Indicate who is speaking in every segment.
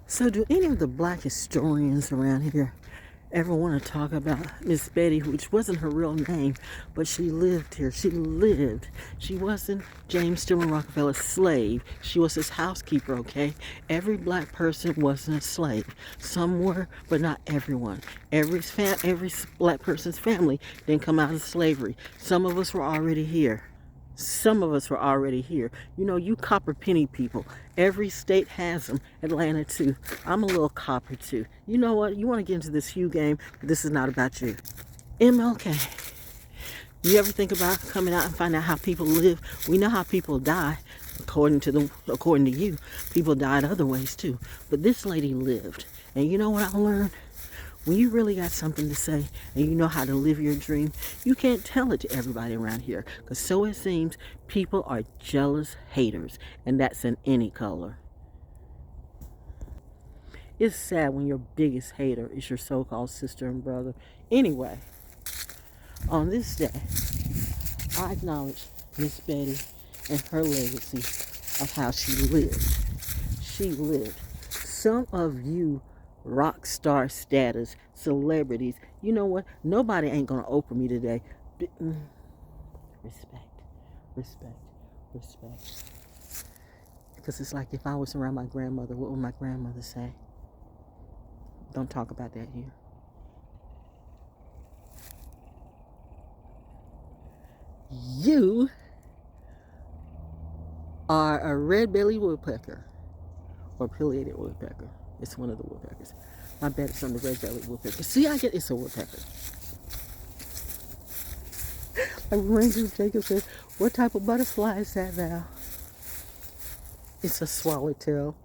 Speaker 1: So do any of the black historians around here ever want to talk about Miss Betty, which wasn't her real name, but she lived here. She lived. She wasn't James Stillman Rockefeller's slave. She was his housekeeper, okay? Every black person wasn't a slave. Some were, but not everyone. Every black person's family didn't come out of slavery. Some of us were already here. Some of us were already here. You know, you copper penny people. Every state has them. Atlanta too. I'm a little copper too. You know what? You want to get into this Hugh game, but this is not about you. MLK. You ever think about coming out and find out how people live? We know how people die. According to you, people died other ways too. But this lady lived. And you know what I learned? When you really got something to say and you know how to live your dream, you can't tell it to everybody around here. Because so it seems people are jealous haters, and that's in any color. It's sad when your biggest hater is your so-called sister and brother. Anyway, on this day, I acknowledge Miss Betty and her legacy of how she lived. She lived. Some of you rock star status celebrities, you know what? Nobody ain't gonna open me today. Respect, respect, respect. Because it's like if I was around my grandmother, what would my grandmother say? Don't talk about that here. You are a red-bellied woodpecker or pileated woodpecker. It's one of the woodpeckers. My bet it's on the red-bellied woodpecker. See, I get it's a woodpecker. Like Ranger Jacob says, what type of butterfly is that now? It's a swallowtail.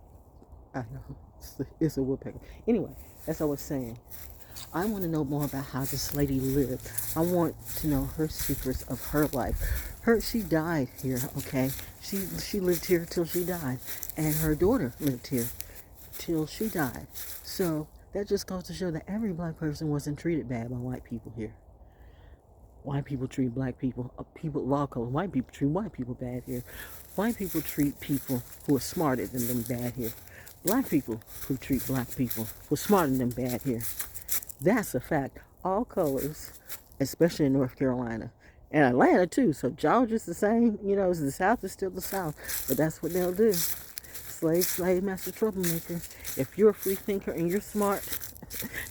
Speaker 1: I know. It's a woodpecker. Anyway, as I was saying, I want to know more about how this lady lived. I want to know her secrets of her life. She died here, okay? She lived here till she died. And her daughter lived here till she died. So that just goes to show that every black person wasn't treated bad by white people here. White people treat black people, people of all colors. White people treat white people bad here. White people treat people who are smarter than them bad here. Black people who treat black people who are smarter than them bad here. That's a fact. All colors, especially in North Carolina. And Atlanta too. So Georgia's the same. You know, the South is still the South. But that's what they'll do. Slave master, troublemaker. If you're a free thinker and you're smart,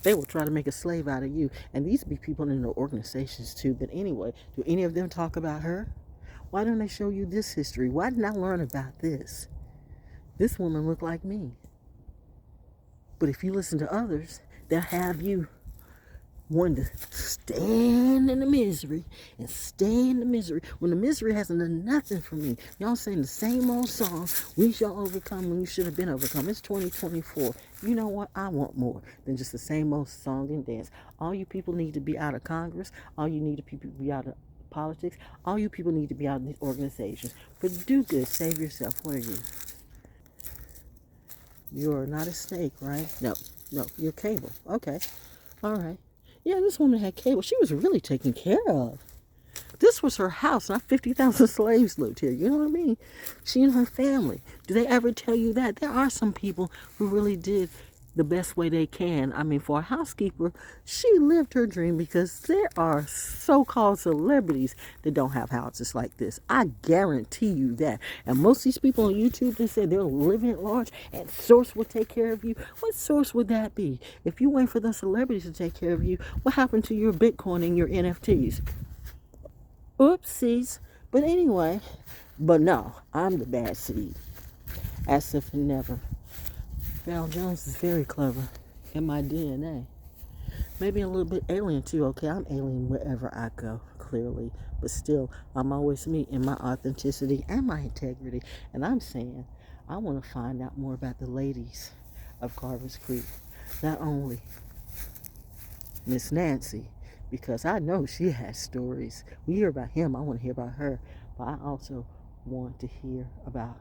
Speaker 1: they will try to make a slave out of you. And these be people in the organizations too. But anyway, do any of them talk about her? Why don't they show you this history? Why didn't I learn about this? This woman looked like me. But if you listen to others, they'll have you wanting to stand in the misery and stay in the misery when the misery hasn't done nothing for me. Y'all sing the same old song, we shall overcome when you should have been overcome. It's 2024. You know what? I want more than just the same old song and dance. All you people need to be out of Congress. All you need to be out of politics. All you people need to be out of these organizations. But do good. Save yourself. What are you? You're not a snake, right? No, you're cable. Okay. All right. Yeah, this woman had cable. She was really taken care of. This was her house, not 50,000 slaves lived here. You know what I mean? She and her family. Do they ever tell you that? There are some people who really did the best way they can. I mean, for a housekeeper, she lived her dream because there are so-called celebrities that don't have houses like this. I guarantee you that. And most of these people on YouTube, they say they're living at large and Source will take care of you. What source would that be? If you wait for the celebrities to take care of you, what happened to your Bitcoin and your NFTs? Oopsies. But anyway, but no, I'm the bad seed. As if never. Val Jones is very clever in my DNA. Maybe a little bit alien too, okay? I'm alien wherever I go, clearly. But still, I'm always me in my authenticity and my integrity. And I'm saying, I want to find out more about the ladies of Carvers Creek. Not only Miss Nancy, because I know she has stories. We hear about him, I want to hear about her. But I also want to hear about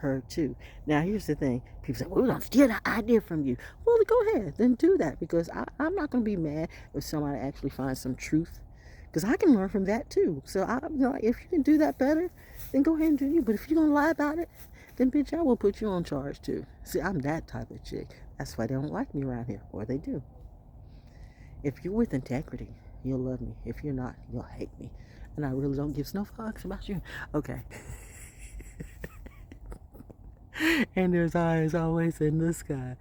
Speaker 1: her too. Now here's the thing, people say, well, we're gonna steal that idea from you. Well, go ahead, then do that, because I'm not gonna be mad if somebody actually finds some truth, because I can learn from that too. So if you can do that better, then go ahead and do you. But if you're gonna lie about it, then bitch, I will put you on charge too. See, I'm that type of chick. That's why they don't like me around here, or they do. If you're with integrity, you'll love me. If you're not, you'll hate me. And I really don't give no fucks about you. Okay. And there's eyes always in the sky.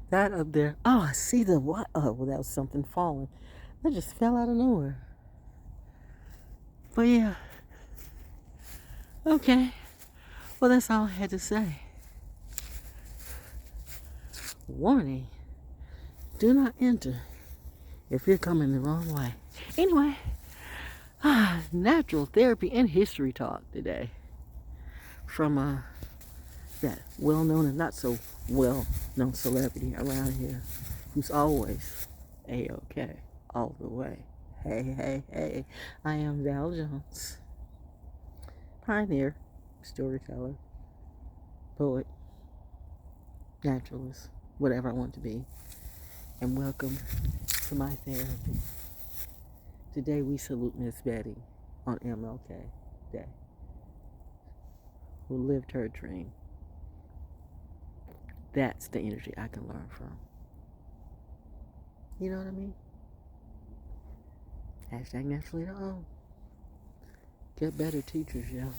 Speaker 1: That up there. Oh, I see the what? Oh, well, that was something falling. That just fell out of nowhere. But yeah. Okay. Well, that's all I had to say. Warning. Do not enter if you're coming the wrong way. Anyway, natural therapy and history talk today from that well-known and not so well-known celebrity around here who's always A-OK all the way. Hey, hey, hey. I am Val Jones, pioneer, storyteller, poet, naturalist, whatever I want to be. And welcome to my therapy. Today we salute Miss Betty on MLK Day, who lived her dream. That's the energy I can learn from. You know what I mean? Hashtag naturally to own. Get better teachers, yo.